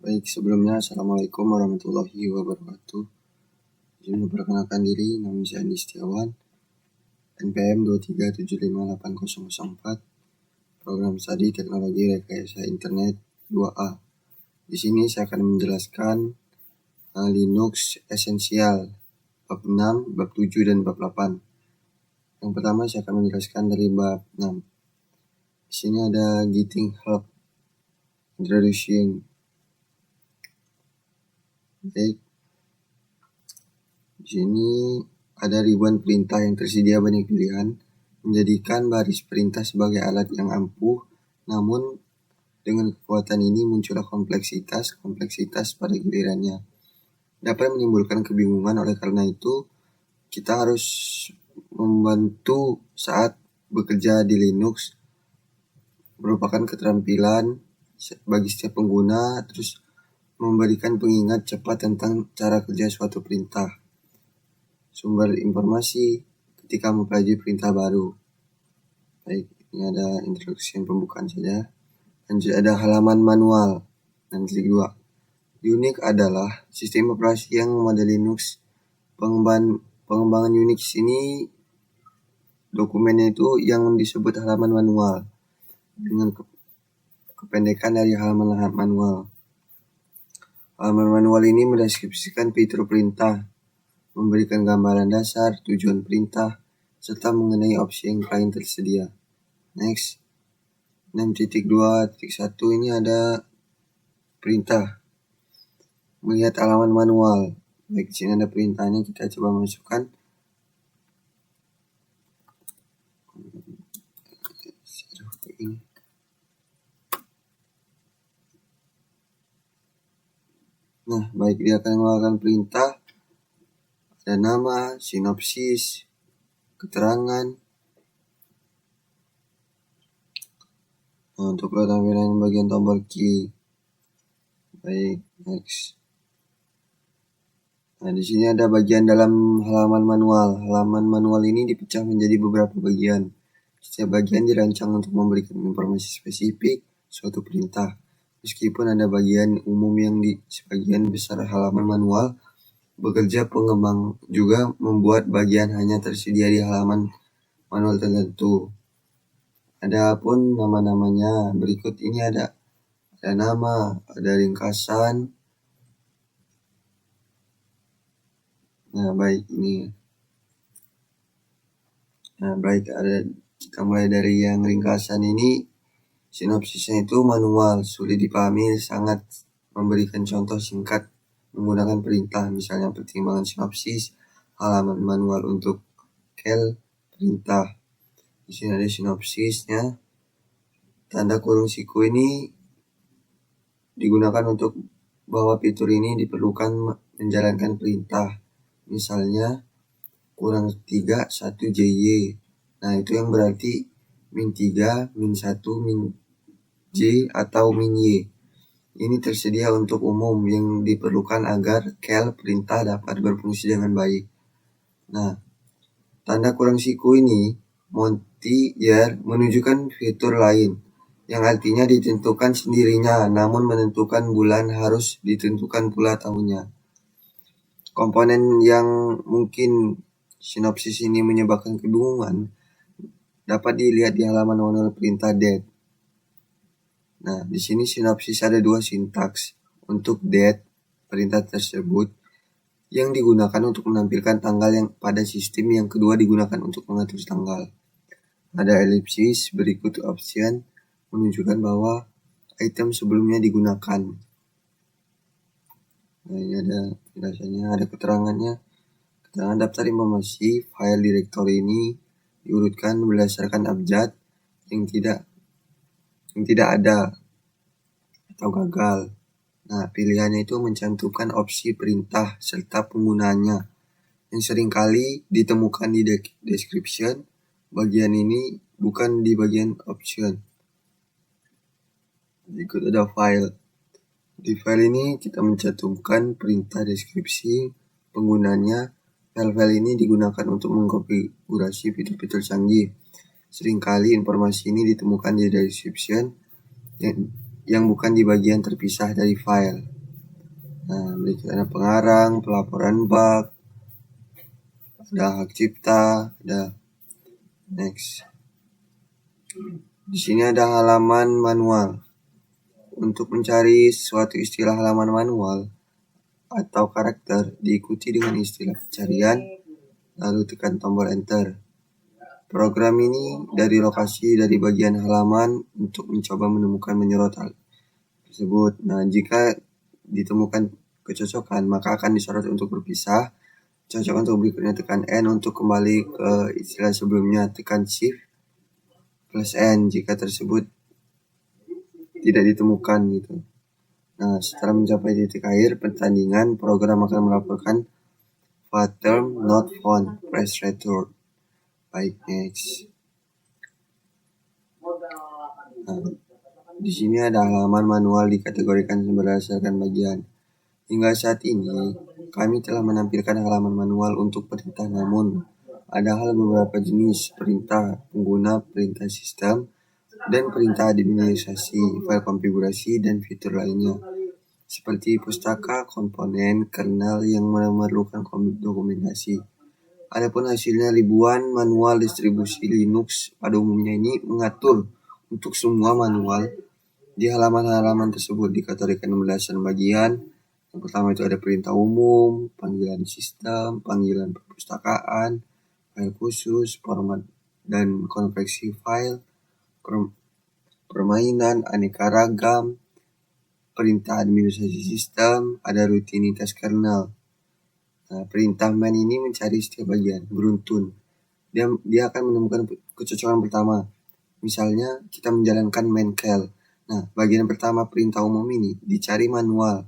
Baik, sebelumnya Assalamualaikum warahmatullahi wabarakatuh. Izin memperkenalkan diri, nama saya Andi Setiawan, NPM 2375804, Program Studi Teknologi Rekayasa Internet 2A. Di sini saya akan menjelaskan Linux esensial, bab 6, bab 7, dan bab 8. Yang pertama saya akan menjelaskan dari bab 6. Di sini ada Getting Help, Introducing. Baik. Di sini ada ribuan perintah yang tersedia banyak pilihan, menjadikan baris perintah sebagai alat yang ampuh. Namun dengan kekuatan ini muncullah kompleksitas pada gilirannya. Dapat menimbulkan kebingungan, oleh karena itu kita harus membantu saat bekerja di Linux, merupakan keterampilan bagi setiap pengguna, terus memberikan pengingat cepat tentang cara kerja suatu perintah. Sumber informasi ketika mempelajari perintah baru. Baik, ini ada introduksi pembukaan saja. Lanjut ada halaman manual. Dan klik 2. Unix adalah sistem operasi yang memadai Linux. Pengembangan Unix ini dokumennya itu yang disebut halaman manual, dengan kependekan dari halaman manual. Halaman manual ini mendeskripsikan fitur perintah, memberikan gambaran dasar, tujuan perintah, serta mengenai opsi yang lain tersedia. Next, 6.2.1 ini ada perintah. Melihat halaman manual. Baik, di sini ada perintahnya, kita coba masukkan. Nah, baik, dia akan mengeluarkan perintah. Ada nama, sinopsis, keterangan. Nah, untuk tampilan bagian tombol key. Baik, next. Nah, di sini ada bagian dalam halaman manual. Halaman manual ini dipecah menjadi beberapa bagian. Setiap bagian dirancang untuk memberikan informasi spesifik suatu perintah. Meskipun ada bagian umum yang di sebagian besar halaman manual, bekerja pengembang juga membuat bagian hanya tersedia di halaman manual tertentu. Adapun nama-namanya berikut ini ada nama, ada ringkasan. Nah, baik, ini. Nah, baik, kita mulai dari yang ringkasan ini. Sinopsisnya itu manual, sulit dipahami, sangat memberikan contoh singkat menggunakan perintah, misalnya pertimbangan sinopsis, halaman manual untuk kel perintah. Di sini ada sinopsisnya. Tanda kurung siku ini digunakan untuk bahwa fitur ini diperlukan menjalankan perintah. Misalnya kurang 3 1 JY. Nah, itu yang berarti -3, -1, -J atau -Y. Ini tersedia untuk umum yang diperlukan agar kel perintah dapat berfungsi dengan baik. Nah, tanda kurang siku ini Montier menunjukkan fitur lain yang artinya ditentukan sendirinya, namun menentukan bulan harus ditentukan pula tahunnya. Komponen yang mungkin sinopsis ini menyebabkan kebingungan dapat dilihat di halaman manual perintah date. Nah, di sini sinopsis ada 2 sintaks. Untuk date, perintah tersebut yang digunakan untuk menampilkan tanggal yang pada sistem, yang kedua digunakan untuk mengatur tanggal. Ada elipsis, berikut option menunjukkan bahwa item sebelumnya digunakan. Nah, ini ada penjelasannya, ada keterangannya. Keterangan daftar informasi file directory ini diurutkan berdasarkan abjad yang tidak ada atau gagal. Nah, pilihannya itu mencantumkan opsi perintah serta penggunanya yang seringkali ditemukan di description. Bagian ini bukan di bagian option. Berikut ada file. Di file ini kita mencantumkan perintah deskripsi penggunanya. File-file ini digunakan untuk mengkonfigurasi fitur-fitur canggih. Seringkali informasi ini ditemukan di description yang bukan di bagian terpisah dari file. Nah, berikut ada pengarang, pelaporan bug, ada hak cipta, ada next. Di sini ada halaman manual. Untuk mencari suatu istilah halaman manual atau karakter, diikuti dengan istilah pencarian, lalu tekan tombol enter. Program ini dari lokasi dari bagian halaman untuk mencoba menemukan menyorot hal tersebut. Nah, jika ditemukan kecocokan, maka akan disorot untuk berpisah. Cocok untuk berikutnya tekan N, untuk kembali ke istilah sebelumnya tekan Shift plus N jika tersebut tidak ditemukan gitu. Nah, setelah mencapai titik akhir pertandingan, program akan melaporkan file term not found, press return. Baik, next. Nah, di sini ada halaman manual dikategorikan berdasarkan bagian. Hingga saat ini, kami telah menampilkan halaman manual untuk perintah, namun ada beberapa jenis perintah pengguna, perintah sistem, dan perintah administrasi, file konfigurasi, dan fitur lainnya, seperti pustaka, komponen, kernel yang memerlukan dokumentasi. Adapun hasilnya ribuan manual distribusi Linux pada umumnya ini mengatur untuk semua manual di halaman-halaman tersebut dikategorikan berdasarkan bagian. Yang pertama itu ada perintah umum, panggilan sistem, panggilan perpustakaan, file khusus, format dan konversi file, permainan, aneka ragam, perintah administrasi sistem, ada rutinitas kernel. Nah, perintah main ini mencari setiap bagian beruntun. Dia akan menemukan kecocokan pertama. Misalnya kita menjalankan main cal. Nah, bagian pertama perintah umum ini dicari manual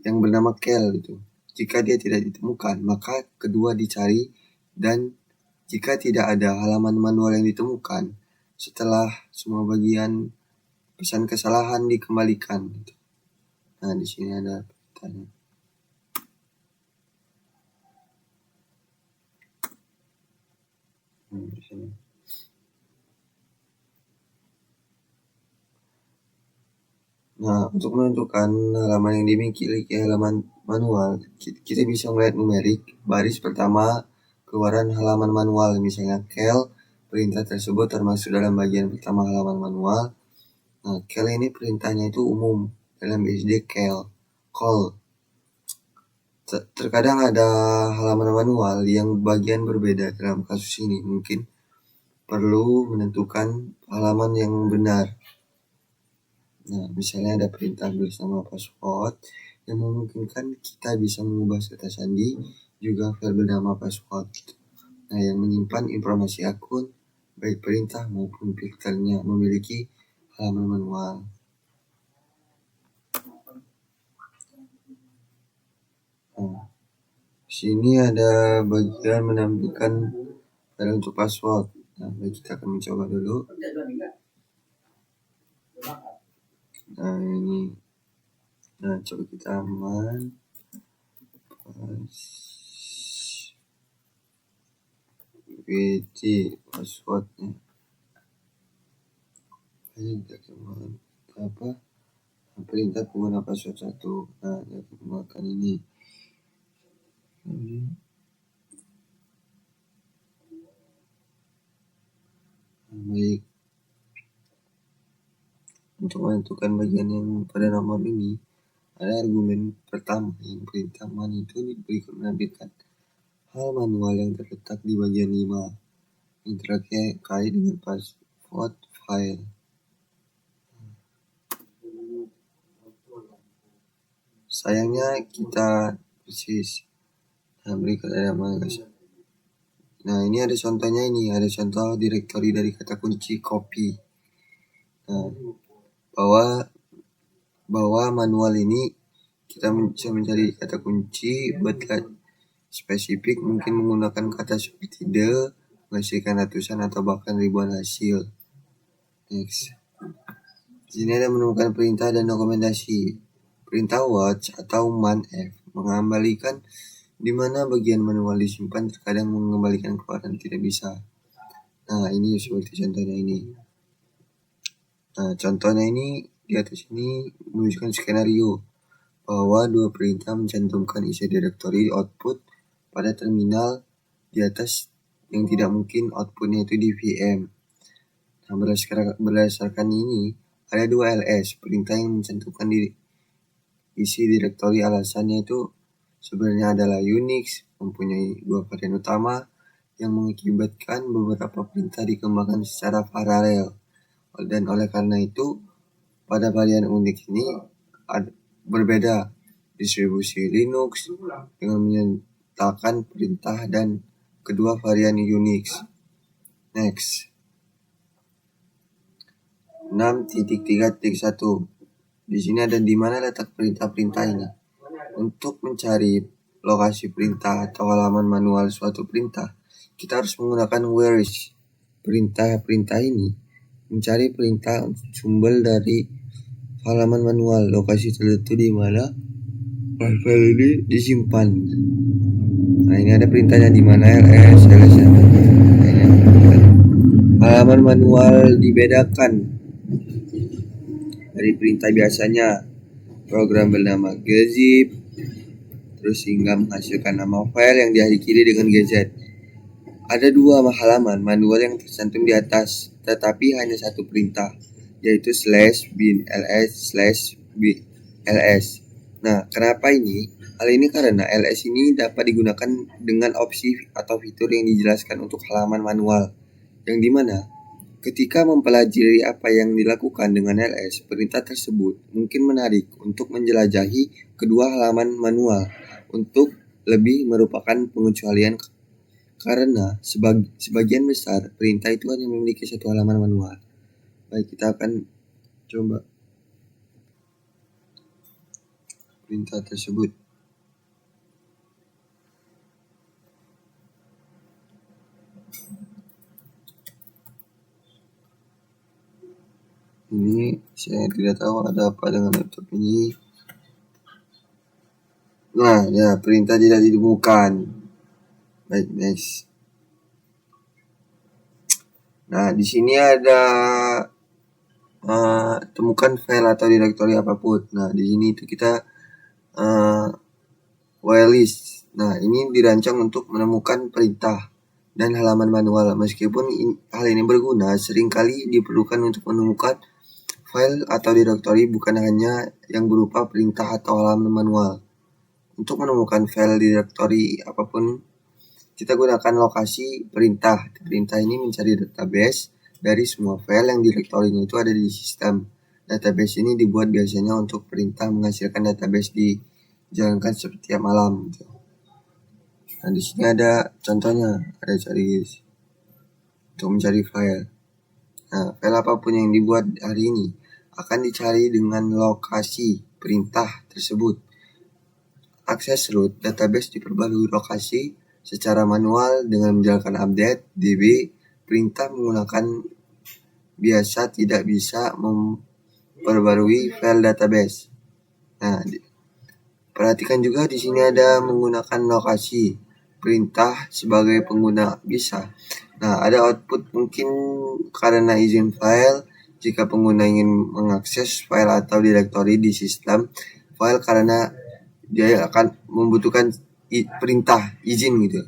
yang bernama cal itu. Jika dia tidak ditemukan, maka kedua dicari, dan jika tidak ada halaman manual yang ditemukan, setelah semua bagian pesan kesalahan dikembalikan. Nah, di sini ada pertanyaan. Di sini. Nah, untuk menentukan halaman yang dimiliki halaman manual, kita bisa melihat numerik baris pertama keluaran halaman manual, misalnya cal, perintah tersebut termasuk dalam bagian pertama halaman manual. Nah, cal ini perintahnya itu umum dalam BSD call. Terkadang ada halaman manual yang bagian berbeda. Dalam kasus ini mungkin perlu menentukan halaman yang benar. Nah, misalnya ada perintah bersama password yang memungkinkan kita bisa mengubah serta sandi, juga file bernama password. Nah, yang menyimpan informasi akun, baik perintah maupun filternya, memiliki halaman manual. Nah, sini ada bagian menampilkan file untuk password. Nah, kita akan mencoba dulu. Nah, ini. Nah, coba kita aman. Passwordnya. Ini kita apa? Perintah pengguna password 1. Nah, kita gunakan ini. Baik. Untuk menentukan bagian yang pada nomor ini, ada argumen pertama yang perintah man itu berikut menampilkan hal manual yang terletak di bagian 5 yang terkait dengan password file. Sayangnya kita persis. Nah, berikut ada guys. Nah, ini ada contohnya, ini ada contoh direktori dari kata kunci copy. Nah, bahwa manual ini kita bisa mencari kata kunci buat spesifik, mungkin menggunakan kata seperti the, menghasilkan ratusan atau bahkan ribuan hasil. Next. Di sini ada menemukan perintah dan dokumentasi. Perintah watch atau manf mengembalikan di mana bagian manual disimpan, terkadang mengembalikan keluaran tidak bisa. Nah, ini seperti contohnya ini. Nah, contohnya ini di atas ini menunjukkan skenario. bahwa dua perintah mencantumkan isi direktori output pada terminal di atas yang tidak mungkin outputnya itu di VM. Nah, berdasarkan ini, ada dua ls, perintah yang mencantumkan di isi direktori. Alasannya itu sebenarnya adalah Unix mempunyai dua varian utama yang mengakibatkan beberapa perintah dikembangkan secara paralel. Dan oleh karena itu, pada varian Unix ini berbeda distribusi Linux dengan menyatakan perintah dan kedua varian Unix. Next. 6.3.1. Di sini ada di mana letak perintah-perintah ini. Untuk mencari lokasi perintah atau halaman manual suatu perintah, kita harus menggunakan where is. Perintah-perintah ini mencari perintah sumber dari halaman manual, lokasi tertentu di mana file ini disimpan. Nah, ini ada perintahnya di mana ls. Halaman manual dibedakan dari perintah biasanya. Program bernama gzip, terus hingga menghasilkan nama file yang diakhiri dengan gz. Ada dua halaman manual yang tercantum di atas, tetapi hanya satu perintah, yaitu /bin ls/ls. Nah, kenapa ini? Hal ini karena ls ini dapat digunakan dengan opsi atau fitur yang dijelaskan untuk halaman manual, yang dimana ketika mempelajari apa yang dilakukan dengan ls, perintah tersebut mungkin menarik untuk menjelajahi kedua halaman manual untuk lebih merupakan pengecualian karena sebagian besar perintah itu hanya memiliki satu halaman manual. Baik, kita akan coba perintah tersebut. Ini saya tidak tahu ada apa dengan laptop ini. Nah, ya, perintah tidak ditemukan. Baik, next. Nah, di sini ada temukan file atau direktori apapun. Nah, di sini itu kita whitelist. Nah, ini dirancang untuk menemukan perintah dan halaman manual. Meskipun hal ini berguna, seringkali diperlukan untuk menemukan file atau direktori bukan hanya yang berupa perintah atau halaman manual. Untuk menemukan file direktori apapun, kita gunakan lokasi perintah. Perintah ini mencari database dari semua file yang direktorinya itu ada di sistem. Database ini dibuat biasanya untuk perintah menghasilkan database dijalankan setiap malam. Nah, di sini ada contohnya, ada cari untuk mencari file. Nah, file apapun yang dibuat hari ini akan dicari dengan lokasi perintah tersebut. Akses root database diperbarui lokasi secara manual dengan menjalankan update db. Perintah menggunakan biasa tidak bisa memperbarui file database. Nah, perhatikan juga di sini ada menggunakan lokasi perintah sebagai pengguna bisa. Nah, ada output mungkin karena izin file jika pengguna ingin mengakses file atau direktori di sistem file karena dia akan membutuhkan perintah izin gitu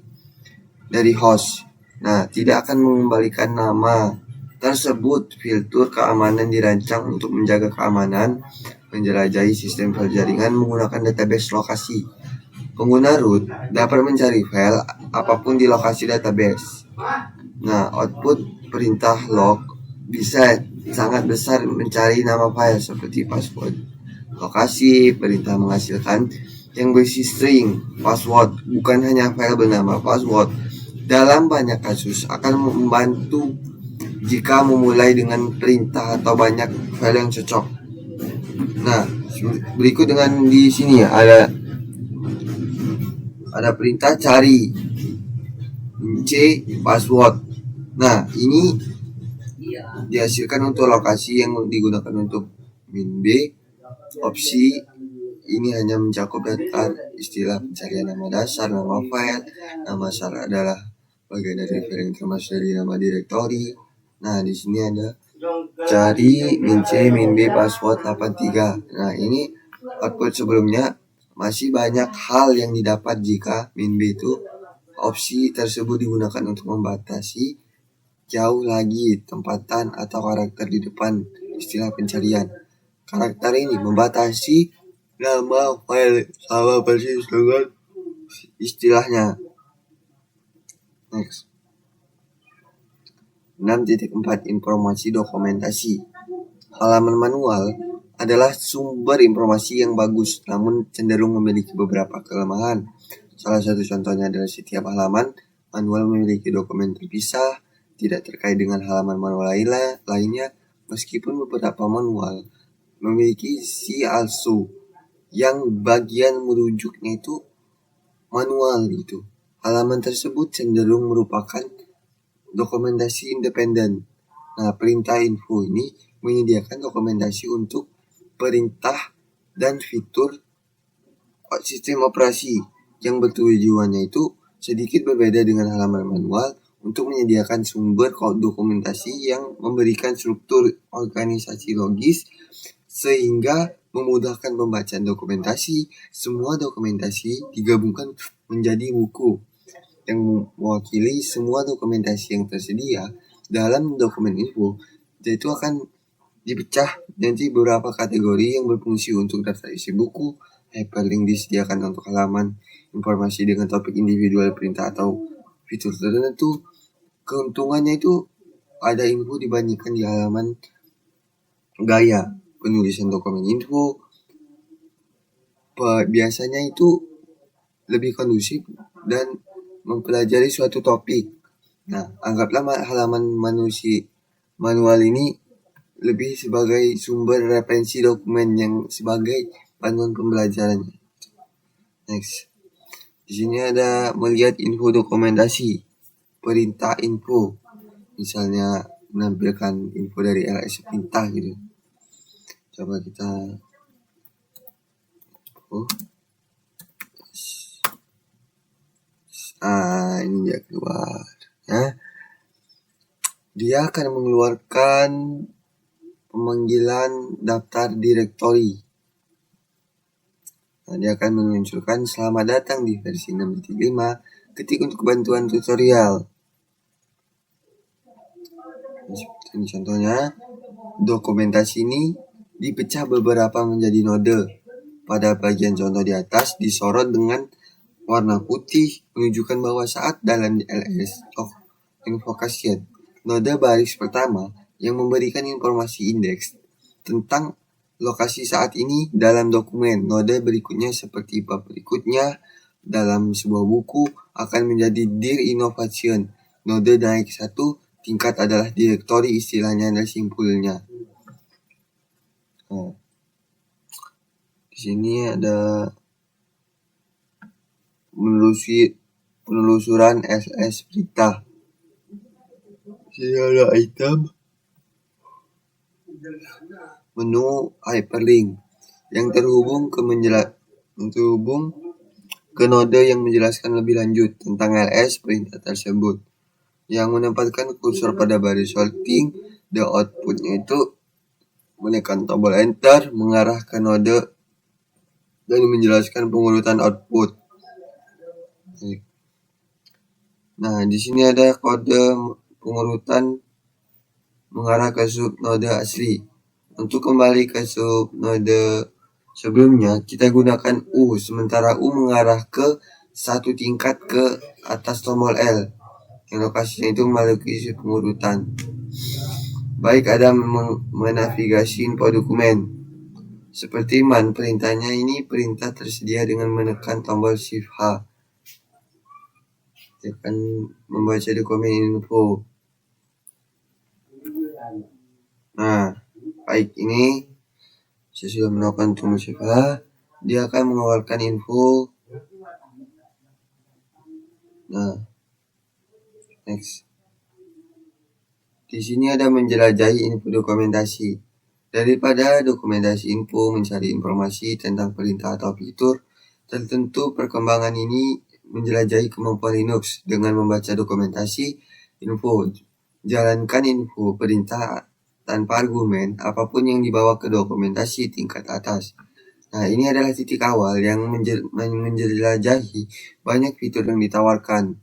dari host. Nah, tidak akan mengembalikan nama tersebut. Fitur keamanan dirancang untuk menjaga keamanan, menjelajahi sistem file jaringan menggunakan database lokasi. Pengguna root dapat mencari file apapun di lokasi database. Nah, output perintah log bisa sangat besar mencari nama file seperti password. Lokasi perintah menghasilkan yang berisi string password, bukan hanya file bernama password. Dalam banyak kasus akan membantu jika memulai dengan perintah atau banyak file yang cocok. Nah, berikut dengan di sini ya, ada perintah cari c password. Nah, ini dihasilkan untuk lokasi yang digunakan untuk min b. Opsi ini hanya mencakup data istilah pencarian nama dasar, nama file. Nama asal adalah bagian dari file yang termasuk dari nama direktori. Nah, di sini ada cari min c min b password 83. Nah, ini output sebelumnya, masih banyak hal yang didapat jika min B itu opsi tersebut digunakan untuk membatasi jauh lagi tempatan atau karakter di depan istilah pencarian. Karakter ini membatasi nama file sama persis dengan istilahnya. Next. 6.4 Informasi dokumentasi. Halaman manual adalah sumber informasi yang bagus, namun cenderung memiliki beberapa kelemahan. Salah satu contohnya adalah setiap halaman manual memiliki dokumen terpisah, tidak terkait dengan halaman manual lainnya, meskipun beberapa manual memiliki see also yang bagian merujuknya itu manual gitu. Halaman tersebut cenderung merupakan dokumentasi independen. Nah, perintah info ini menyediakan dokumentasi untuk perintah dan fitur sistem operasi yang bertujuannya itu sedikit berbeda dengan halaman manual untuk menyediakan sumber dokumentasi yang memberikan struktur organisasi logis sehingga memudahkan pembacaan dokumentasi. Semua dokumentasi digabungkan menjadi buku yang mewakili semua dokumentasi yang tersedia dalam dokumen info. Itu akan dipecah nanti beberapa kategori yang berfungsi untuk daftar isi buku, hyperlink disediakan untuk halaman, informasi dengan topik individual perintah atau fitur tertentu. Keuntungannya itu ada info dibandingkan di halaman gaya penulisan dokumen info. Biasanya itu lebih kondusif dan mempelajari suatu topik. Nah, anggaplah halaman manual ini lebih sebagai sumber referensi dokumen yang sebagai panduan pembelajaran. Next. Di sini ada melihat info dokumentasi, perintah info. Misalnya menampilkan info dari LS perintah gitu. Coba kita ini dia keluar ya. Dia akan mengeluarkan pemanggilan daftar direktori. Nah, dia akan memunculkan selamat datang di versi 6.5, ketik untuk bantuan tutorial. Seperti ini contohnya, dokumentasi ini dipecah beberapa menjadi node. Pada bagian contoh di atas disorot dengan warna putih menunjukkan bahwa saat dalam LS invocation, node baris pertama yang memberikan informasi indeks tentang lokasi saat ini dalam dokumen. Node berikutnya seperti bab berikutnya dalam sebuah buku akan menjadi dir innovation. Node naik satu tingkat adalah direktori, istilahnya dan simpulnya. Di sini ada penelusuran SS berita. Sini ada item menu hyperlink yang terhubung ke node yang menjelaskan lebih lanjut tentang LS perintah tersebut, yang menempatkan kursor pada baris sorting. The outputnya itu menekan tombol enter mengarah ke node dan menjelaskan pengurutan output. Nah, di sini ada kode pengurutan mengarah ke subnode asli. Untuk kembali ke subnode sebelumnya, kita gunakan U, sementara U mengarah ke satu tingkat ke atas tombol L, yang lokasinya itu memiliki pengurutan. Baik ada menavigasi info dokumen. Seperti man, perintahnya ini perintah tersedia dengan menekan tombol Shift H. Dia akan membaca dokumen info. Nah, baik ini saya sudah melakukan tombol Shift H. Dia akan mengeluarkan info. Nah, next. Di sini ada menjelajahi info dokumentasi. Daripada dokumentasi info mencari informasi tentang perintah atau fitur tertentu, perkembangan ini menjelajahi kemampuan Linux dengan membaca dokumentasi info. Jalankan info perintah tanpa argumen apapun yang dibawa ke dokumentasi tingkat atas. Nah, ini adalah titik awal yang menjelajahi banyak fitur yang ditawarkan.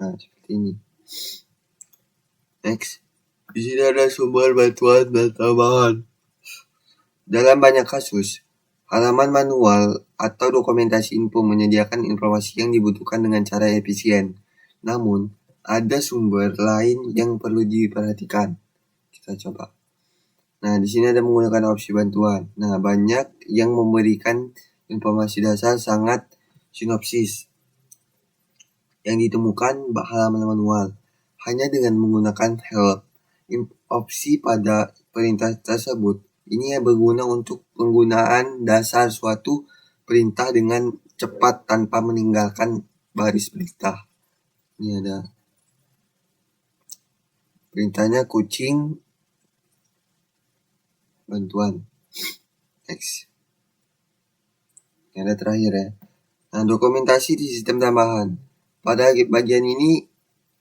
Nah, seperti ini. Next. Di sini ada sumber bantuan dan tambahan. Dalam banyak kasus, halaman manual atau dokumentasi info menyediakan informasi yang dibutuhkan dengan cara efisien. Namun, ada sumber lain yang perlu diperhatikan. Kita coba. Nah, di sini ada menggunakan opsi bantuan. Nah, banyak yang memberikan informasi dasar sangat sinopsis yang ditemukan halaman manual. Hanya dengan menggunakan help opsi pada perintah tersebut, ini berguna untuk penggunaan dasar suatu perintah dengan cepat tanpa meninggalkan baris perintah. Ini ada perintahnya kucing bantuan. Next. Ini ada terakhir ya. Nah, dokumentasi di sistem tambahan. Pada bagian ini,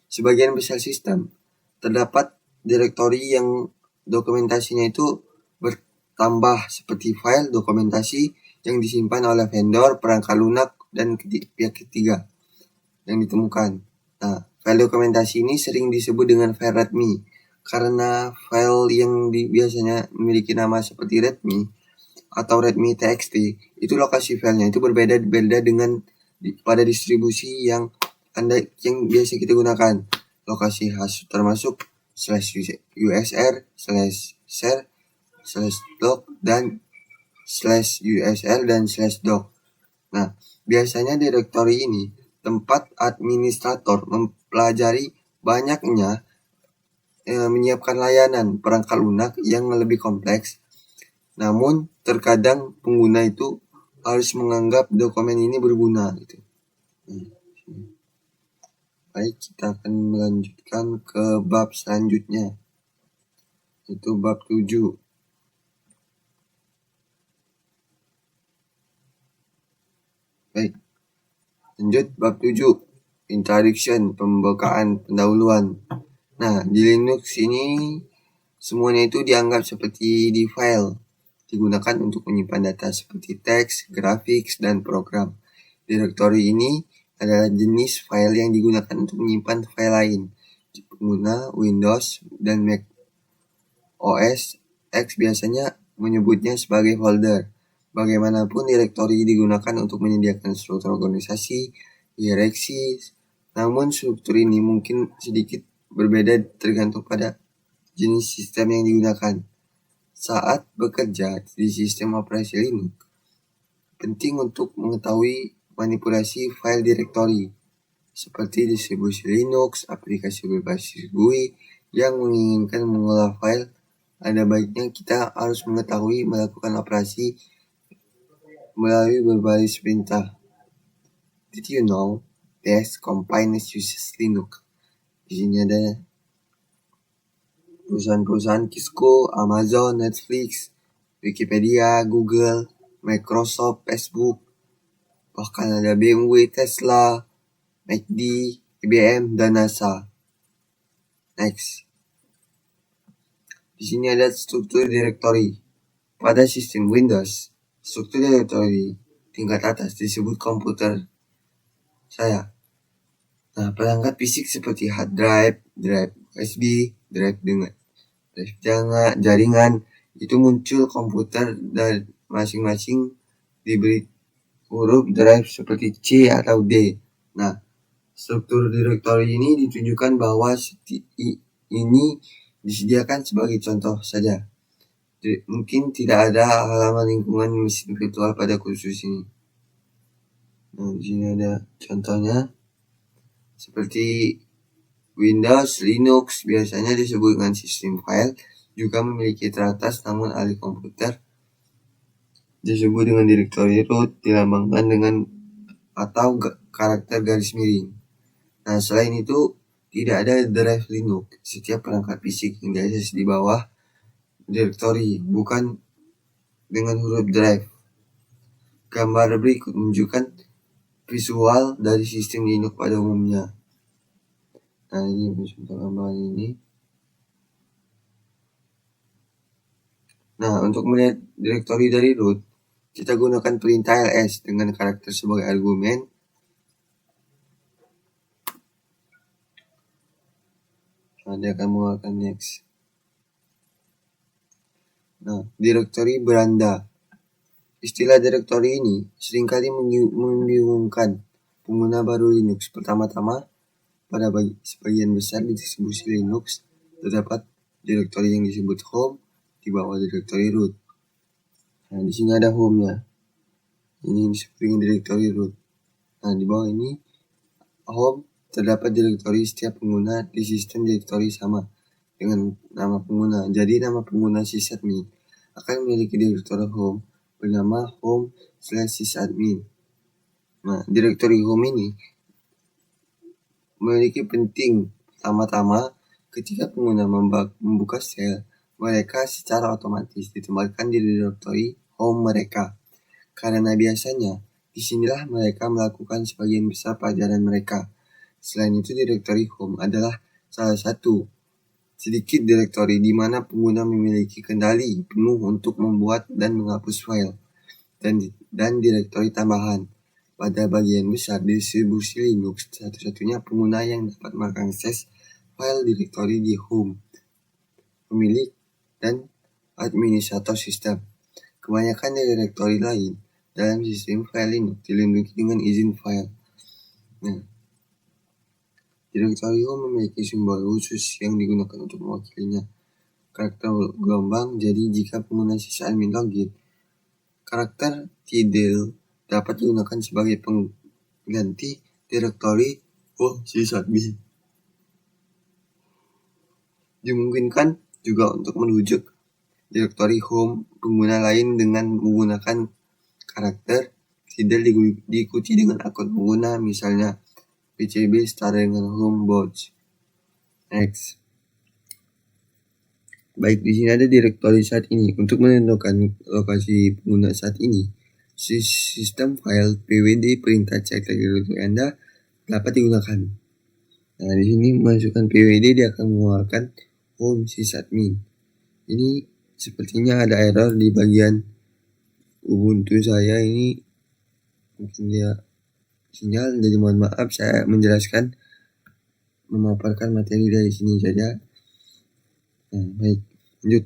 sebagian besar sistem terdapat direktori yang dokumentasinya itu bertambah seperti file dokumentasi yang disimpan oleh vendor, perangkat lunak, dan pihak ketiga yang ditemukan. Nah, file dokumentasi ini sering disebut dengan file readme karena file yang biasanya memiliki nama seperti readme atau readme.txt itu lokasi filenya itu berbeda dengan pada distribusi yang biasa kita gunakan. Lokasi khas termasuk /usr, /share, /doc, dan /usr dan /doc. Nah, biasanya direktori ini tempat administrator mempelajari banyaknya menyiapkan layanan perangkat lunak yang lebih kompleks. Namun, terkadang pengguna itu harus menganggap dokumen ini berguna gitu. Baik, kita akan melanjutkan ke bab selanjutnya. Itu bab 7. Baik. Lanjut bab 7. Introduction, pembukaan pendahuluan. Nah, di Linux ini semuanya itu dianggap seperti di file. Digunakan untuk menyimpan data seperti teks, grafik, dan program. Direktori ini adalah jenis file yang digunakan untuk menyimpan file lain. Pengguna Windows dan Mac OS X biasanya menyebutnya sebagai folder. Bagaimanapun, direktori digunakan untuk menyediakan struktur organisasi, hierarki, namun struktur ini mungkin sedikit berbeda tergantung pada jenis sistem yang digunakan. Saat bekerja di sistem operasi Linux, penting untuk mengetahui manipulasi file direktori, seperti distribusi Linux, aplikasi berbasis GUI yang menginginkan mengolah file. Ada baiknya kita harus mengetahui melakukan operasi melalui berbaris perintah. Did you know PS Combine uses Linux? Di sini ada perusahaan-perusahaan Cisco, Amazon, Netflix, Wikipedia, Google, Microsoft, Facebook, bahkan ada BMW, Tesla, McD, IBM, dan NASA. Next. Di sini ada struktur direktori. Pada sistem Windows, struktur direktori tingkat atas disebut komputer saya. Nah, perangkat fisik seperti hard drive, drive USB, drive dengan drive jaringan itu muncul komputer dan masing-masing diberi huruf drive seperti C atau D. Nah, struktur direktori ini ditunjukkan bahwa ini disediakan sebagai contoh saja. Mungkin tidak ada halaman lingkungan mesin virtual pada kursus ini. Nah, di sini ada contohnya. Seperti Windows, Linux biasanya disebut dengan sistem file, juga memiliki teratas, namun ahli komputer disebut dengan direktori root, dilambangkan dengan atau karakter garis miring. Nah, selain itu, tidak ada drive Linux. Setiap perangkat fisik yang diakses di bawah direktori, bukan dengan huruf drive. Gambar berikut menunjukkan visual dari sistem Linux pada umumnya. Nah, ini contoh gambar ini. Nah, untuk melihat direktori dari root, kita gunakan perintah ls dengan karakter sebagai argumen. Nah, dia akan mengeluarkan next. Nah, direktori beranda. Istilah direktori ini seringkali membingungkan pengguna baru Linux. Pertama-tama, pada sebagian besar di distribusi Linux terdapat direktori yang disebut home di bawah direktori root. Nah, di sini ada home-nya. Ini disebut dengan direktori root. Nah, di bawah ini home terdapat direktori setiap pengguna di sistem direktori sama dengan nama pengguna. Jadi nama pengguna sysadmin akan memiliki direktori home bernama home/sysadmin. Nah, direktori home ini memiliki penting. Pertama-tama, ketika pengguna membuka shell, mereka secara otomatis ditempatkan di direktori home mereka. Karena biasanya, disinilah mereka melakukan sebagian besar pelajaran mereka. Selain itu, direktori home adalah salah satu sedikit direktori di mana pengguna memiliki kendali penuh untuk membuat dan menghapus file dan direktori tambahan. Pada bagian besar distribusi Linux, satu-satunya pengguna yang dapat mengakses file direktori di home, pemilik, dan administrator sistem. Kebanyakan direktori lain dalam sistem file Linux dilindungi dengan izin file. Nah, direktori home memiliki simbol khusus yang digunakan untuk mewakilinya. Karakter gelombang, jadi jika pengguna sysadmin login, karakter tidal dapat digunakan sebagai pengganti direktori sysadmin. Dimungkinkan juga untuk merujuk direktori home pengguna lain dengan menggunakan karakter tidal diikuti dengan akun pengguna, misalnya PCB setara dengan homebox. Next. Baik, di sini ada direktori saat ini. Untuk menentukan lokasi pengguna saat ini, sistem file pwd perintah cek direktori Anda dapat digunakan. Nah, di sini masukkan pwd, dia akan mengeluarkan home sysadmin. Ini sepertinya ada error di bagian Ubuntu saya ini, mungkin dia sinyal, jadi mohon maaf, saya menjelaskan memaparkan materi dari sini saja. Nah, baik, lanjut.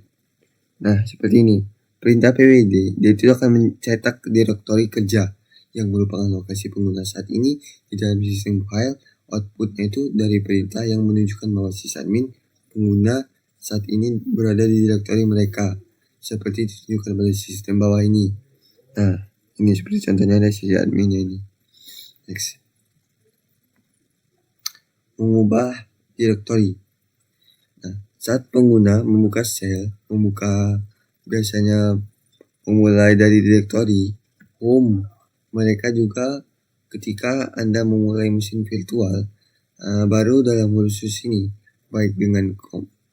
Nah, seperti ini. Perintah pwd, dia itu akan mencetak direktori kerja yang merupakan lokasi pengguna saat ini di dalam sistem file. Outputnya itu dari perintah yang menunjukkan bahwa sysadmin pengguna saat ini berada di direktori mereka, seperti ditunjukkan pada sistem bawah ini. Nah, ini seperti contohnya ada sysadminnya ini. Next. Mengubah direktori. Nah, saat pengguna membuka shell, biasanya memulai dari direktori home. Mereka juga ketika Anda memulai mesin virtual baru dalam kursus ini, baik dengan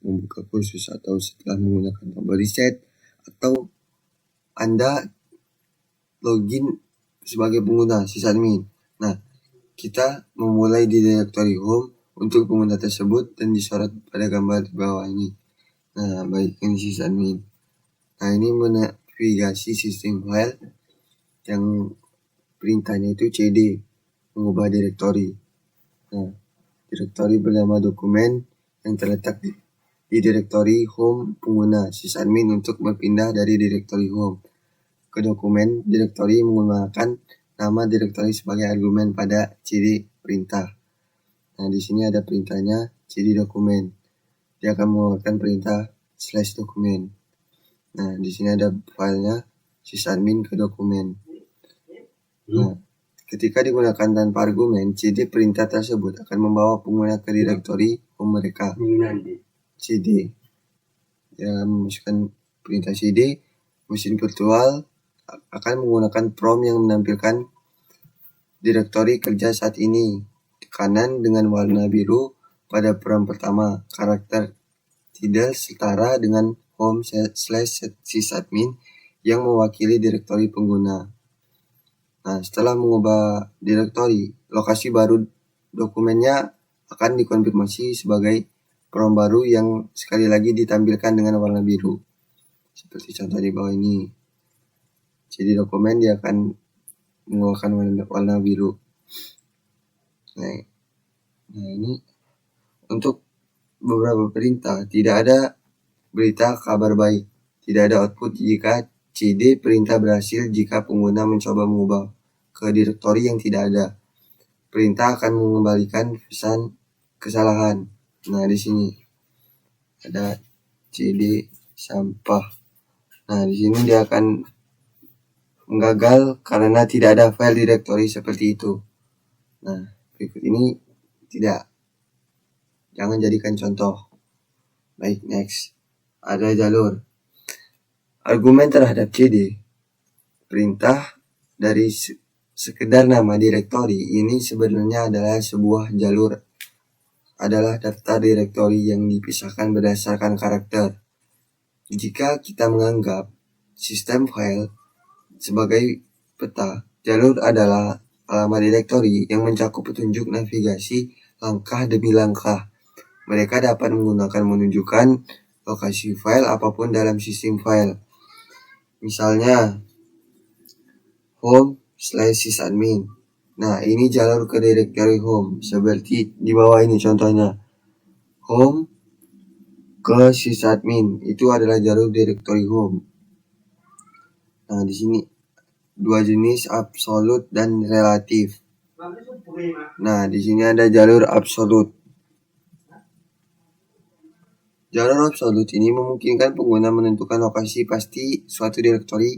membuka kursus atau setelah menggunakan tombol reset, atau Anda login sebagai pengguna sysadmin. Nah, kita memulai di direktori home untuk pengguna tersebut dan disorot pada gambar di bawah ini. Nah, baik, ini sysadmin. Nah, ini menavigasi sistem file yang perintahnya itu cd, mengubah direktori. Nah, direktori bernama dokumen yang terletak di direktori home pengguna sysadmin untuk berpindah dari direktori home ke dokumen direktori menggunakan nama direktori sebagai argumen pada cd perintah. Nah, di sini ada perintahnya cd dokumen. Dia akan mengeluarkan perintah /dokumen. Nah, di sini ada filenya sysadmin ke dokumen. Nah, ketika digunakan tanpa argumen, cd perintah tersebut akan membawa pengguna ke direktori home mereka. cd. Ya, memasukkan perintah cd, mesin virtual akan menggunakan prom yang menampilkan direktori kerja saat ini. Kanan dengan warna biru pada prom pertama, karakter tidal setara dengan home/sysadmin yang mewakili direktori pengguna. Nah, setelah mengubah direktori, lokasi baru dokumennya akan dikonfirmasi sebagai prom baru yang sekali lagi ditampilkan dengan warna biru. seperti contoh di bawah ini. Jadi dokumen dia akan mengeluarkan warna biru. Nah ini untuk beberapa perintah tidak ada berita kabar baik. Tidak ada output jika CD perintah berhasil jika pengguna mencoba mengubah ke direktori yang tidak ada. Perintah akan mengembalikan pesan kesalahan. Nah, di sini ada CD sampah. Nah, di sini dia akan menggagal karena tidak ada file direktori seperti itu. Nah, berikut ini tidak. Jangan jadikan contoh. Baik, next. Ada jalur argumen terhadap CD. Perintah dari sekedar nama direktori ini sebenarnya adalah sebuah jalur, adalah daftar direktori yang dipisahkan berdasarkan karakter. Jika kita menganggap sistem file sebagai peta, jalur adalah alamat direktori yang mencakup petunjuk navigasi langkah demi langkah. Mereka dapat menggunakan menunjukkan lokasi file apapun dalam sistem file. Misalnya home/sysadmin. Nah, ini jalur ke direktori home seperti di bawah ini contohnya. Home ke sysadmin itu adalah jalur direktori home. Nah, di sini dua jenis absolut dan relatif. Nah, di sini ada jalur absolut. Jalur absolut ini memungkinkan pengguna menentukan lokasi pasti suatu direktori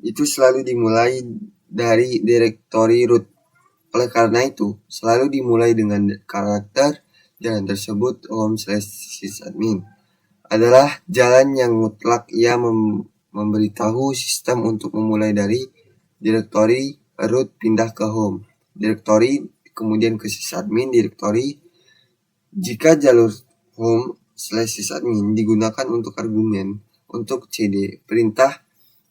itu selalu dimulai dari direktori root. Oleh karena itu, selalu dimulai dengan karakter jalan tersebut home/sysadmin adalah jalan yang mutlak. Ia memberitahu sistem untuk memulai dari direktori root pindah ke home, direktori kemudian ke sysadmin direktori. Jika jalur home/sysadmin digunakan untuk argumen untuk CD perintah,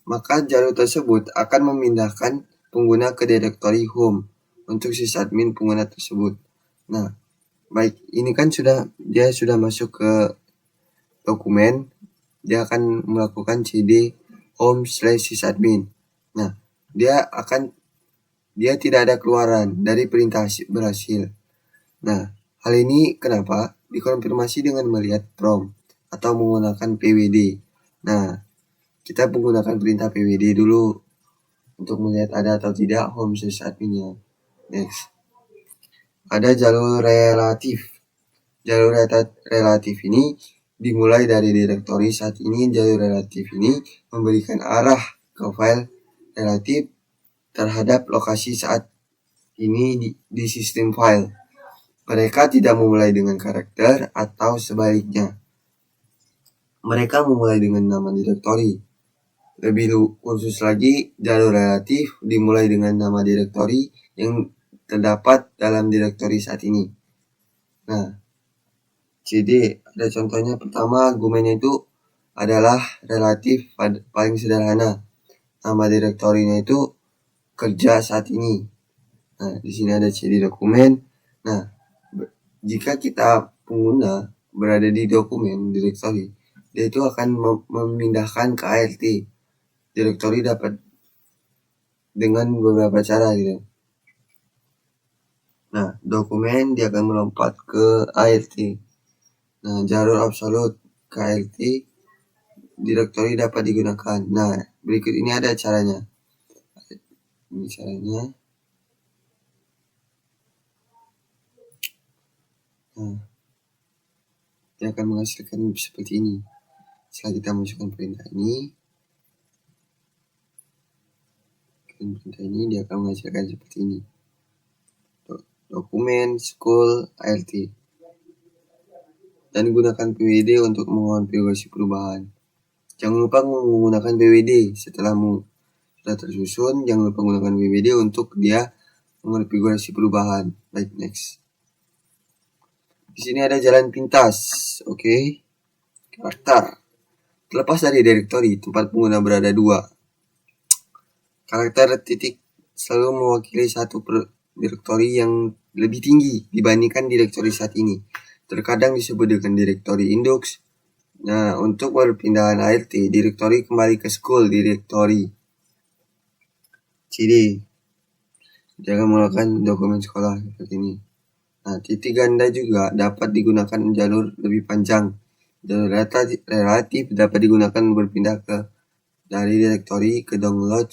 maka jalur tersebut akan memindahkan pengguna ke direktori home untuk sysadmin pengguna tersebut. Nah, baik, ini kan dia sudah masuk ke dokumen, dia akan melakukan CD home/sysadmin. Nah, dia tidak ada keluaran dari perintah berhasil. Nah, hal ini kenapa? Dikonfirmasi dengan melihat prompt atau menggunakan PWD. Nah, kita menggunakan perintah PWD dulu untuk melihat ada atau tidak home/sysadminnya. Next. Ada jalur relatif. Jalur relatif ini dimulai dari direktori. Saat ini jalur relatif ini memberikan arah ke file relatif terhadap lokasi saat ini di sistem file. Mereka tidak memulai dengan karakter atau sebaliknya. Mereka memulai dengan nama direktori. Lebih khusus lagi, jalur relatif dimulai dengan nama direktori yang terdapat dalam direktori saat ini. Nah, CD ada contohnya. Pertama, argumennya itu adalah relatif paling sederhana. Nama direktorinya itu kerja saat ini. Nah, di sini ada CD dokumen. Nah, jika kita pengguna berada di dokumen direktori, dia itu akan memindahkan ke ART. Direktori dapat dengan beberapa cara gitu. Nah, dokumen dia akan melompat ke ART. Nah, jalur absolut ke ART, direktori dapat digunakan. Nah, berikut ini ada caranya. Ini caranya. Nah, dia akan menghasilkan seperti ini. Setelah kita masukkan perintah ini, dia akan menghasilkan seperti ini. Dokumen, school, ART. Dan gunakan PWD untuk mengonfigurasi perubahan. Jangan lupa menggunakan PWD setelah sudah tersusun. Jangan lupa menggunakan PWD untuk dia mengonfigurasi perubahan. Baik, next. Di sini ada jalan pintas. Oke. Karakter. Terlepas dari direktori, tempat pengguna berada dua. Karakter titik selalu mewakili satu direktori yang lebih tinggi dibandingkan direktori saat ini. Terkadang disebut dengan direktori indeks, Nah, untuk perpindahan ART, direktori kembali ke school directory. CD. Jangan menggunakan dokumen sekolah seperti ini. Nah, titik ganda juga dapat digunakan jalur lebih panjang. Jalur relatif dapat digunakan berpindah dari direktori ke download.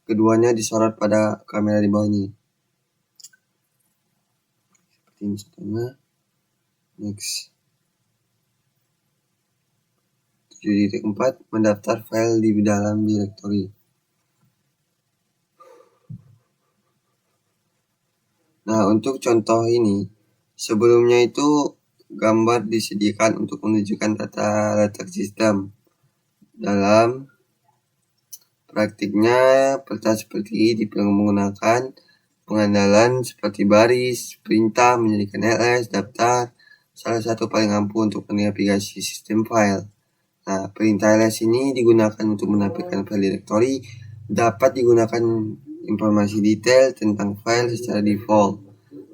Keduanya disorot pada kamera di bawah ini. Seperti ini contohnya. Next. 7.4 mendaftar file di dalam direktori. Nah, untuk contoh ini, sebelumnya itu gambar disediakan untuk menunjukkan tata letak sistem. Dalam praktiknya, peta seperti ini menggunakan pengandalan seperti baris, perintah, menjadikan ls, daftar, salah satu paling ampuh untuk menavigasi sistem file. Nah, perintah ls ini digunakan untuk menampilkan file directory, dapat digunakan informasi detail tentang file secara default.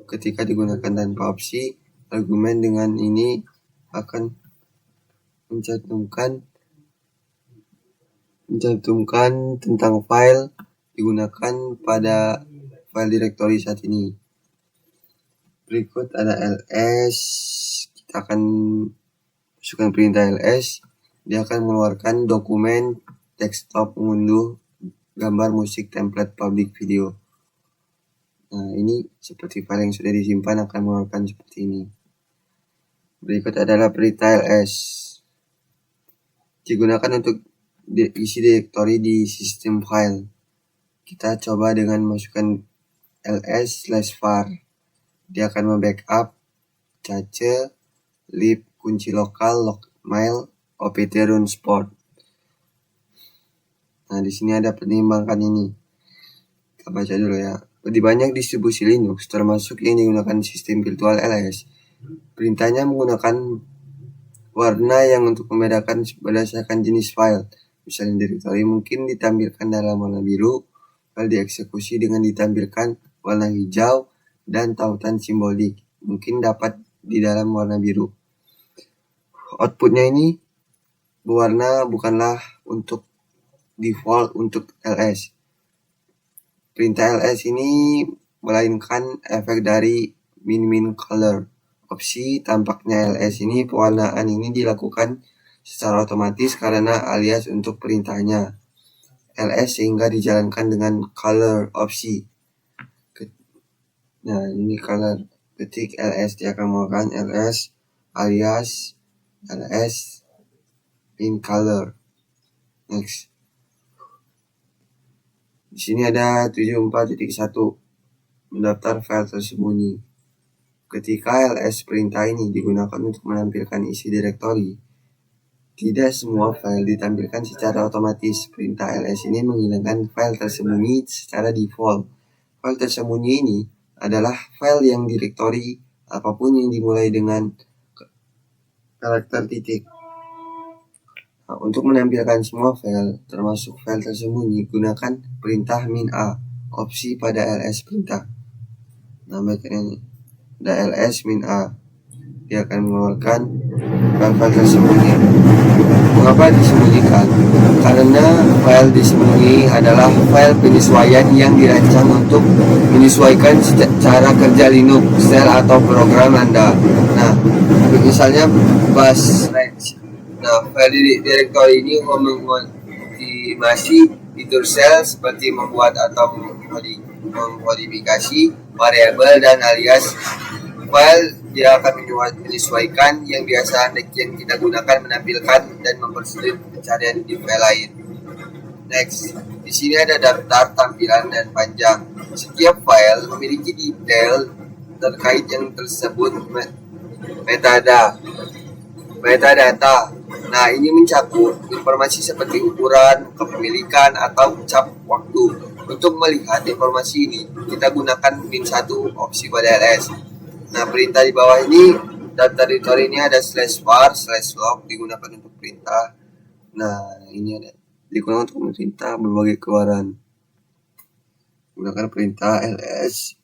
Ketika digunakan tanpa opsi, argumen dengan ini akan mencantumkan tentang file digunakan pada file directory saat ini. Berikut ada ls, kita akan masukkan perintah ls, dia akan mengeluarkan dokumen desktop mengunduh gambar musik template public video. Nah, ini seperti file yang sudah disimpan akan mengeluarkan seperti ini. Berikut adalah perintah ls, digunakan untuk isi direktori di sistem file. Kita coba dengan masukkan ls/var. Dia akan membackup cache, lib, kunci lokal, logmail, opt run sport. Nah, di sini ada penyimbangkan ini. Kita baca dulu ya. Lebih banyak distribusi Linux, termasuk yang digunakan sistem virtual ls, perintahnya menggunakan warna yang untuk membedakan berdasarkan jenis file. Misalnya direktori mungkin ditampilkan dalam warna biru, file dieksekusi dengan ditampilkan warna hijau, dan tautan simbolik mungkin dapat di dalam warna biru. Outputnya ini berwarna bukanlah untuk default untuk ls. Perintah ls ini melainkan efek dari min color. Opsi tampaknya ls ini pewarnaan ini dilakukan secara otomatis karena alias untuk perintahnya ls sehingga dijalankan dengan color opsi. Nah, ini color, ketik ls, dia akan menggunakan ls alias ls in color. Next. Di sini ada 74.1 mendaftar file tersembunyi. Ketika ls perintah ini digunakan untuk menampilkan isi direktori, tidak semua file ditampilkan secara otomatis. Perintah ls ini menghilangkan file tersembunyi secara default. File tersembunyi ini adalah file yang direktori apapun yang dimulai dengan karakter titik. Nah, untuk menampilkan semua file, termasuk file tersembunyi, gunakan perintah -a, opsi pada ls perintah. Nah, ini ada ls -a, dia akan mengeluarkan file-file tersembunyi. Mengapa disembunyikan? Karena file disembunyi adalah file penyesuaian yang dirancang untuk menyesuaikan cara kerja Linux, shell atau program Anda. Nah, misalnya bash range. Nah, file directory ini mengoptimasi fitur shell seperti membuat atau memodifikasi variabel dan alias file. Dia akan menyesuaikan yang biasa yang kita gunakan menampilkan dan mempersulit pencarian di file lain. Next, di sini ada daftar tampilan dan panjang. Setiap file memiliki detail terkait yang tersebut metadata. Nah, ini mencakup informasi seperti ukuran, kepemilikan, atau cap waktu. Untuk melihat informasi ini, kita gunakan -1 opsi pada ls. Nah, perintah di bawah ini, daftar direktori ini ada /var/log digunakan untuk perintah. Nah, ini ada digunakan untuk perintah berbagai keluaran. Gunakan perintah ls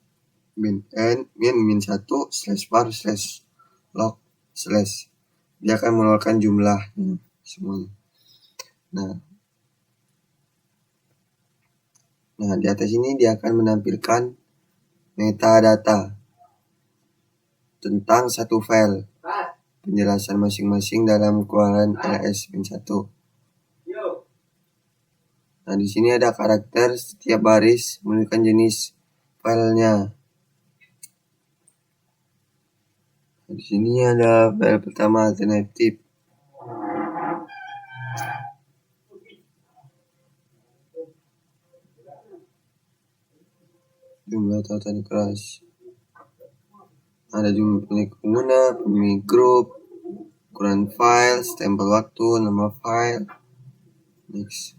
-n -1/var/log/. dia akan mengeluarkan jumlah semuanya. Nah, di atas ini dia akan menampilkan metadata tentang satu file, penjelasan masing-masing dalam ukuran ls-1. Nah, di sini ada karakter setiap baris menunjukkan jenis filenya. Nah, di sini ada file pertama alternatif. Jumlah tautan keras. Ada jumlah pemilik pengguna, pemilik grup, ukuran file, stempel waktu, nama file. Next.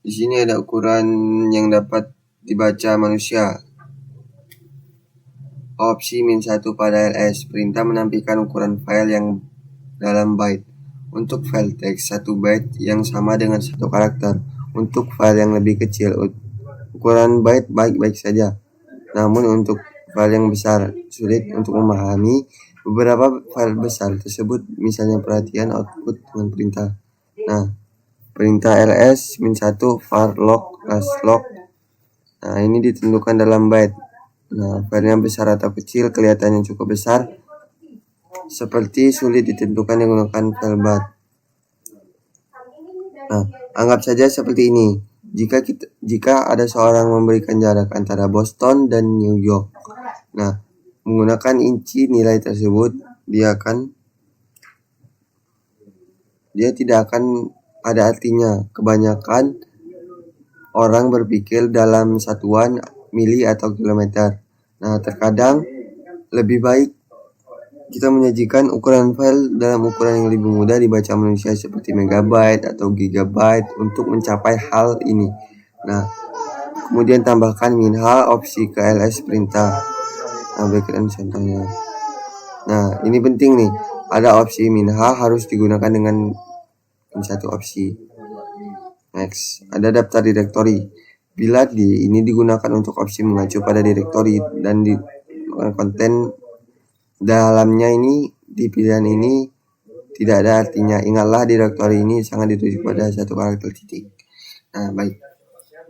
Di sini ada ukuran yang dapat dibaca manusia. Opsi -1 pada ls, perintah menampilkan ukuran file yang dalam byte. Untuk file teks 1 byte yang sama dengan 1 karakter. Untuk file yang lebih kecil, ukuran byte baik-baik saja. Namun untuk file yang besar, sulit untuk memahami beberapa file besar tersebut, misalnya perhatian output dengan perintah. Nah, perintah ls-1 var log last log. Nah, ini ditentukan dalam byte. Nah, filenya besar atau kecil, kelihatannya cukup besar, seperti sulit ditentukan menggunakan file byte. Nah, anggap saja seperti ini. Jika ada seorang memberikan jarak antara Boston dan New York. Nah, menggunakan inci nilai tersebut, dia tidak akan ada artinya. Kebanyakan orang berpikir dalam satuan mili atau kilometer. Nah, terkadang lebih baik kita menyajikan ukuran file dalam ukuran yang lebih mudah dibaca manusia seperti megabyte atau gigabyte untuk mencapai hal ini. Nah, kemudian tambahkan -h opsi ke ls perintah. Nah, berikan contohnya. Nah, ini penting nih. Ada opsi -h harus digunakan dengan satu opsi. Next, ada daftar direktori. Bila ini digunakan untuk opsi mengacu pada direktori dan di konten dalamnya ini di pilihan ini tidak ada artinya. Ingatlah direktori ini sangat dituju pada satu karakter titik. Nah, baik.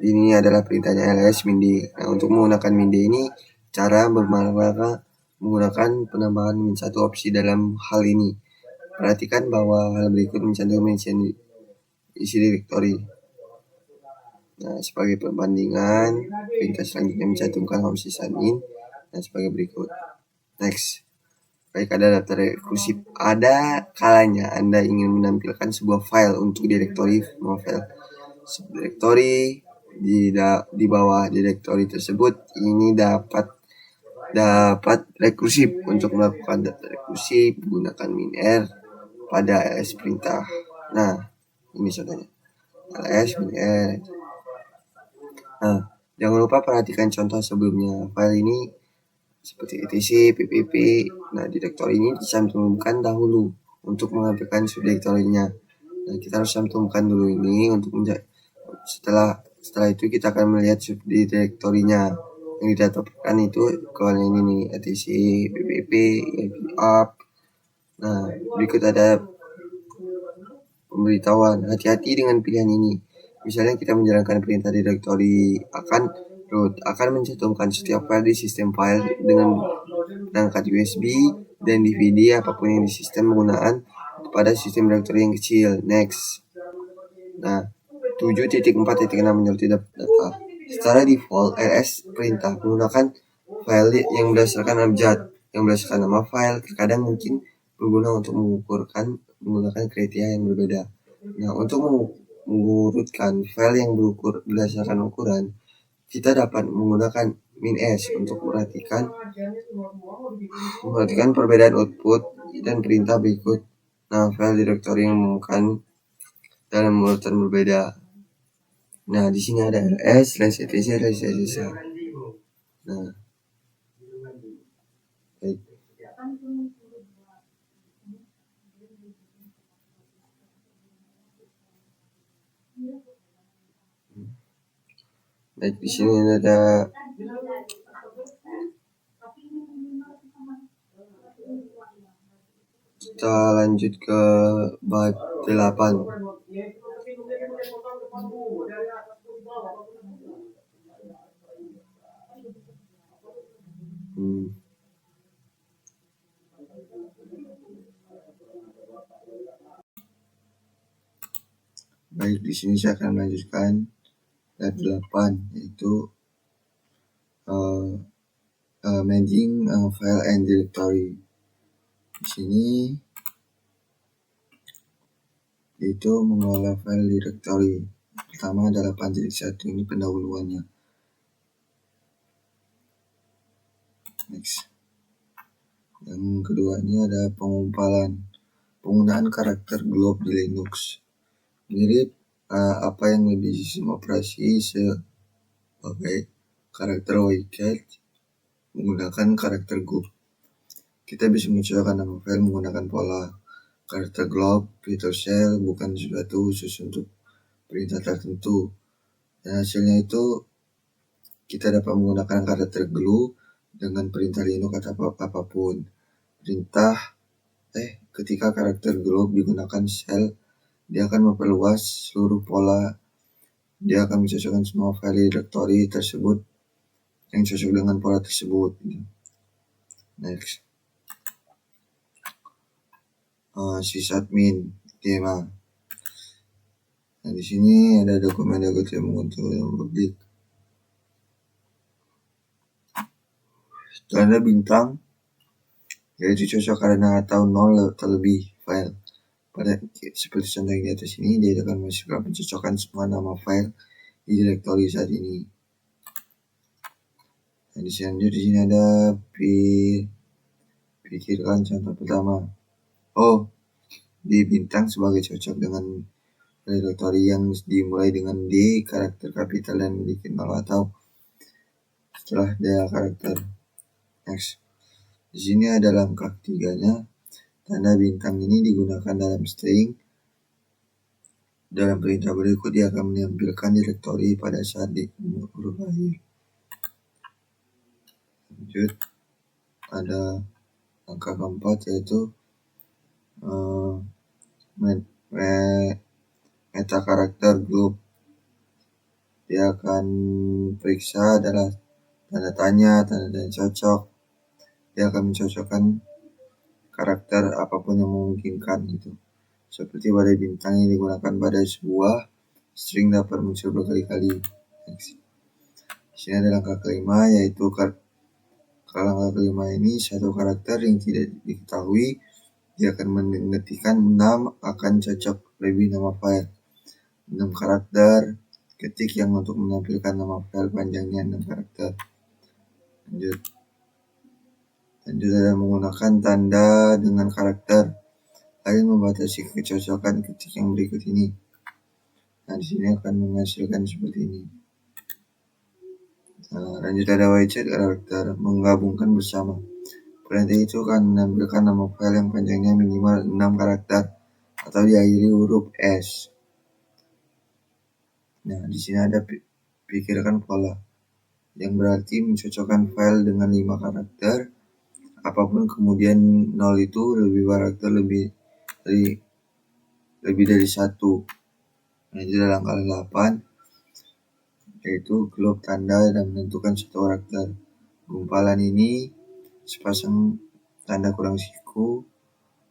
Ini adalah perintahnya ls -d. Nah, untuk menggunakan -d ini cara menggunakan penambahan -1 opsi dalam hal ini. Perhatikan bahwa hal berikut mencantumkan isi direktori. Nah, sebagai perbandingan, perintah selanjutnya mencantumkan opsi sign in dan sebagai berikut. Next. Baik, ada daftar rekursif. Ada kalanya Anda ingin menampilkan sebuah file untuk direktori novel. Subdirektori di bawah direktori tersebut ini dapat rekursif. Untuk melakukan daftar rekursif, gunakan -r pada ls perintah. Nah, ini contohnya. ls -r. Nah, jangan lupa perhatikan contoh sebelumnya. File ini seperti etc, ppp. Nah, direktori ini dicantumkan dahulu untuk mengampilkan subdirektorinya. Nah, kita harus cantumkan dulu ini untuk setelah itu kita akan melihat subdirektorinya. Yang didapatkan itu kalau ini nih, etc, ppp, up. Nah, berikut ada pemberitahuan. Hati-hati dengan pilihan ini. Misalnya kita menjalankan perintah direktori akan mencantumkan setiap file di sistem file dengan perangkat USB dan DVD apapun yang di sistem penggunaan pada sistem direktori yang kecil. Next. Nah, 7.4.6 menyorti data. Secara default, ls perintah menggunakan file yang berdasarkan abjad, yang berdasarkan nama file. Terkadang mungkin berguna untuk menggunakan kriteria yang berbeda. Nah, untuk mengurutkan file yang berukur berdasarkan ukuran, kita dapat menggunakan -s untuk memperhatikan perbedaan output dan perintah berikut. Nah, file direktori yang mengumumkan dalam urutan berbeda. Nah, di sini ada ls/etc/etc. Nah, baik. Baik, di sini ada Kita lanjut ke bab 8. Baik, di sini saya akan melanjutkan bab 8, yaitu managing file and directory. Di sini itu mengelola file directory. Pertama adalah 8.1, ini pendahuluannya. Next. Yang kedua ini ada penggunaan karakter glob di Linux. Mirip apa yang lebih sistem operasi sebagai karakter wildcat menggunakan karakter glob. Kita bisa mencocokan nama file menggunakan pola karakter glob, Peter Shell bukan sesuatu khusus untuk perintah tertentu. Dan hasilnya itu kita dapat menggunakan karakter glue dengan perintah Linux atau apapun. Ketika karakter glob digunakan shell, dia akan memperluas seluruh pola. Dia akan mencocokkan semua file directory tersebut yang cocok dengan pola tersebut. Next. Sysadmin tema. Nah, di sini ada dokumen yang untuk publik. Tanda bintang yaitu cocok karena atau 0 terlebih file. Pada seperti contoh yang di atas ini, dia akan masukkan pencocokan semua nama file di directory saat ini. Nah, di sini ada pikirkan contoh pertama. Di bintang sebagai cocok dengan directory yang dimulai dengan D, karakter kapital dan memiliki 0 atau setelah dia karakter. Next. Di sini ada langkah ketiganya. Tanda bintang ini digunakan dalam string. Dalam perintah berikut dia akan menampilkan directory pada saat di huruf akhir. Lanjut, ada langkah keempat yaitu meta karakter glob. Dia akan periksa adalah tanda tanya cocok. Dia akan mencocokkan karakter apapun yang memungkinkan gitu. Seperti pada bintang yang digunakan pada sebuah string dapat muncul berkali-kali. Di sini ada langkah kelima, yaitu langkah kelima ini satu karakter yang tidak diketahui, dia akan mengetikkan 6 akan cocok lebih nama file. 6 karakter ketik yang untuk menampilkan nama file panjangnya 6 karakter. Lanjut ada menggunakan tanda dengan karakter lain membatasi kecocokan ketik yang berikut ini. Nah, di sini akan menghasilkan seperti ini. Lanjut ada widget karakter menggabungkan bersama. Perintah itu akan menampilkan nama file yang panjangnya minimal 6 karakter atau diakhiri huruf S. Nah, di sini ada pikirkan pola yang berarti mencocokkan file dengan 5 karakter. Apapun kemudian 0 itu lebih karakter lebih dari 1. Nah, itu adalah langkah 8, yaitu glob tanda dan menentukan satu karakter. Gumpalan ini sepasang tanda kurang siku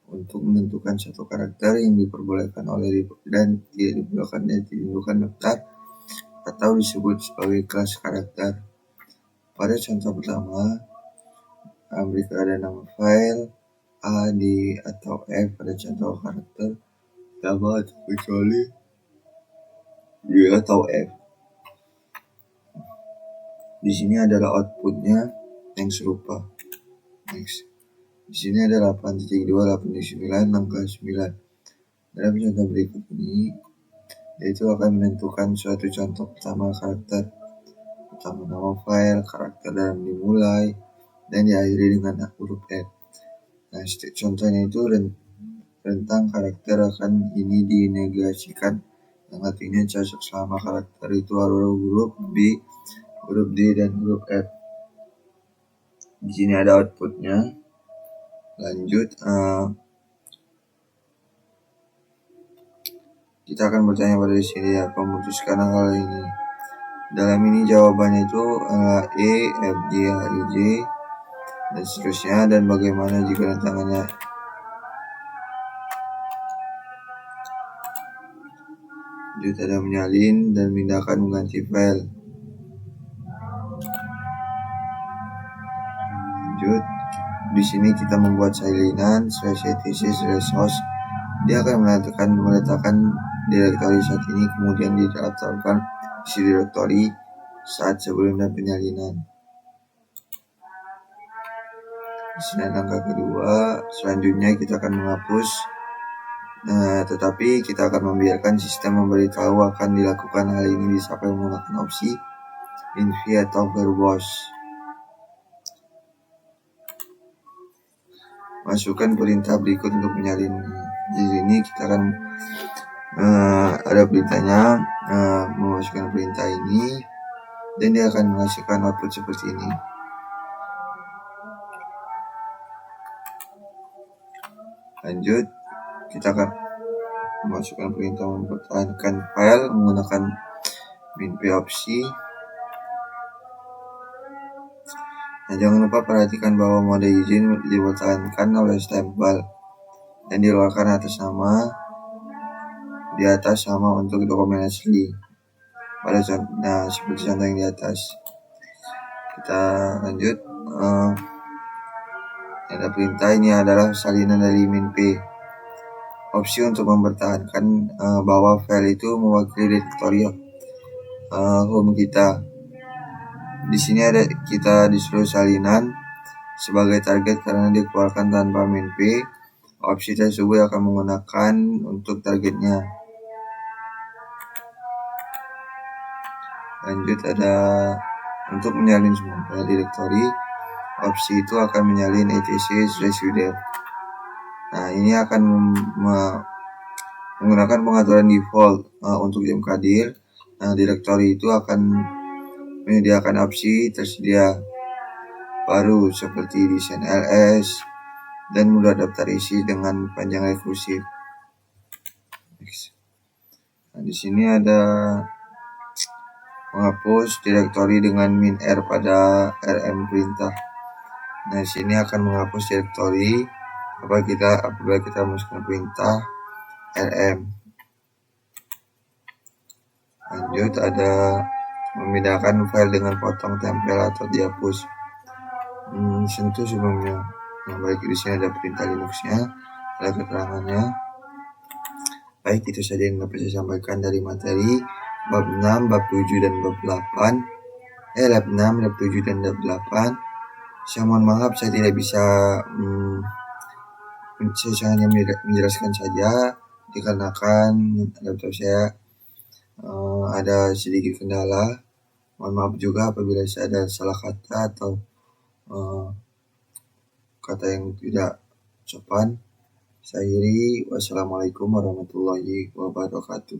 untuk menentukan satu karakter yang diperbolehkan dan tidak diperbolehkan daftar atau disebut sebagai kelas karakter. Pada contoh pertama, berikut ada nama file A, D, atau F pada contoh karakter pertama atau kecuali D atau F. Di sini adalah outputnya yang serupa. Next. Di sini ada 8.2, 8.9, langkah 9. Dalam contoh berikut ini, yaitu akan menentukan suatu contoh pertama karakter. Pertama nama file, karakter dalam dimulai, dan diakhiri dengan huruf F. Nah, contohnya itu rentang karakter akan ini dinegasikan, yang artinya cocok selama karakter itu huruf B, huruf D, dan huruf F. Di sini ada outputnya. Lanjut, Kita akan bertanya pada sini ya, memutuskan hal ini. Dalam ini jawabannya itu E, F, G, H, I, J, dan seterusnya. Dan bagaimana jika tantangannya lanjut ada menyalin dan memindahkan mengganti file. Lanjut, di sini kita membuat salinan /etc/host. Dia akan meletakkan direktori saat ini, kemudian didaftarkan isi direktori saat sebelum dan penyalinan. Di sini langkah kedua, selanjutnya kita akan menghapus. Tetapi kita akan membiarkan sistem memberitahu akan dilakukan hal ini sampai menggunakan opsi inv atau verbose. Masukkan perintah berikut untuk menyalin. Di sini kita akan ada perintahnya, memasukkan perintah ini dan dia akan menghasilkan output seperti ini. Lanjut, kita akan memasukkan perintah mempertahankan file menggunakan min p opsi. Nah, jangan lupa perhatikan bahwa mode izin dipertahankan oleh stempel dan dikeluarkan atas nama, di atas sama untuk dokumen asli. Nah, seperti contoh yang di atas. Kita lanjut. Ada perintah ini adalah salinan dari min p. Opsi untuk mempertahankan bahwa file itu mewakili direktori home kita. Di sini ada kita disuruh salinan sebagai target karena dikeluarkan tanpa min p. Opsi tersebut akan menggunakan untuk targetnya. Lanjut ada untuk menyalin semua file direktori. Opsi itu akan menyalin etc/udev. Nah, ini akan menggunakan pengaturan default untuk mkdir. Nah, direktori itu akan menyediakan opsi tersedia baru seperti desain ls dan mudah daftar isi dengan panjang rekursif. Nah, di sini ada menghapus direktori dengan min r pada rm perintah. Nah, di sini akan menghapus direktori apabila kita masukkan perintah rm. Lanjut ada memindahkan file dengan potong tempel atau dihapus. Sentuh sebelumnya. Nah, baik, di sini ada perintah Linux-nya, ada keterangannya. Baik, itu saja yang dapat saya sampaikan dari materi bab 6, bab 7 dan bab 8. Bab 6, bab 7 dan bab 8. Saya mohon maaf saya tidak bisa saya hanya menjelaskan saja dikarenakan laptop saya ada sedikit kendala. Mohon maaf juga apabila saya ada salah kata atau kata yang tidak sopan. Saya akhiri, wassalamualaikum warahmatullahi wabarakatuh.